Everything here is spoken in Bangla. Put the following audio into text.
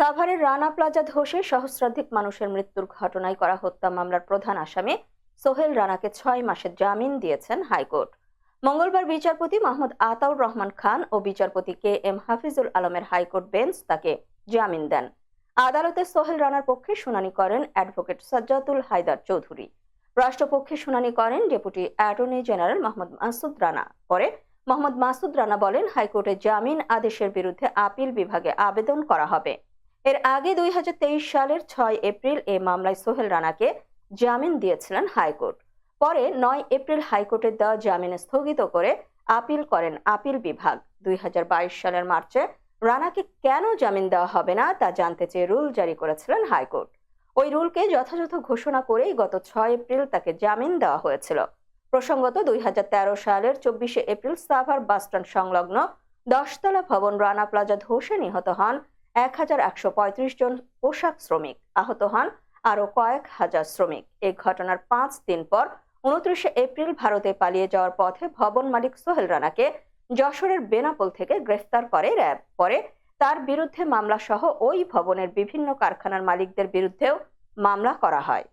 সাভারের রানা প্লাজা ধসে সহস্রাধিক মানুষের মৃত্যুর ঘটনায় করা হত্যা মামলার প্রধান আসামি সোহেল রানাকে ৬ মাসের জামিন দিয়েছেন হাইকোর্ট। মঙ্গলবার বিচারপতি মোহাম্মদ আতাউর রহমান খান ও বিচারপতি কে এম হাফিজুল আলমের হাইকোর্ট বেঞ্চ তাকে জামিন দেন। আদালতে সোহেল রানার পক্ষে শুনানি করেন অ্যাডভোকেট সাজ্জাদুল হায়দার চৌধুরী। রাষ্ট্রপক্ষে শুনানি করেন deputy attorney general Mohammad Masud Rana. পরে মোহাম্মদ মাসুদ রানা বলেন, হাইকোর্টে জামিন আদেশের বিরুদ্ধে আপিল বিভাগে আবেদন করা হবে। এর আগে ২০২৩ সালের ৬ এপ্রিল এ মামলায় সোহেল রানাকে জামিন দিয়েছিলেন হাইকোর্ট। পরে ৯ এপ্রিল হাইকোর্টের দেওয়া জামিন স্থগিত করে আপিল করেন আপিল বিভাগ। ২০২২ সালের মার্চে রানাকে কেন জামিন দেওয়া হবে না তা জানতে চেয়ে রুল জারি করেছিলেন হাইকোর্ট। ওই রুলকে যথাযথ ঘোষণা করেই গত ৬ এপ্রিল তাকে জামিন দেওয়া হয়েছিল। প্রসঙ্গত ২০১৩ সালের ২৪শে এপ্রিল সাভার বাসস্ট্যান্ড সংলগ্ন ১০তলা ভবন রানা প্লাজা ধসে নিহত হন ১,১৩৫ জন পোশাক শ্রমিক, আহত হন আরো কয়েক হাজার শ্রমিক। এই ঘটনার ৫ দিন পর ২৯শে এপ্রিল ভারতে পালিয়ে যাওয়ার পথে ভবন মালিক সোহেল রানাকে যশোরের বেনাপোল থেকে গ্রেফতার করে র্যাব। পরে তার বিরুদ্ধে মামলা সহ ওই ভবনের বিভিন্ন কারখানার মালিকদের বিরুদ্ধেও মামলা করা হয়।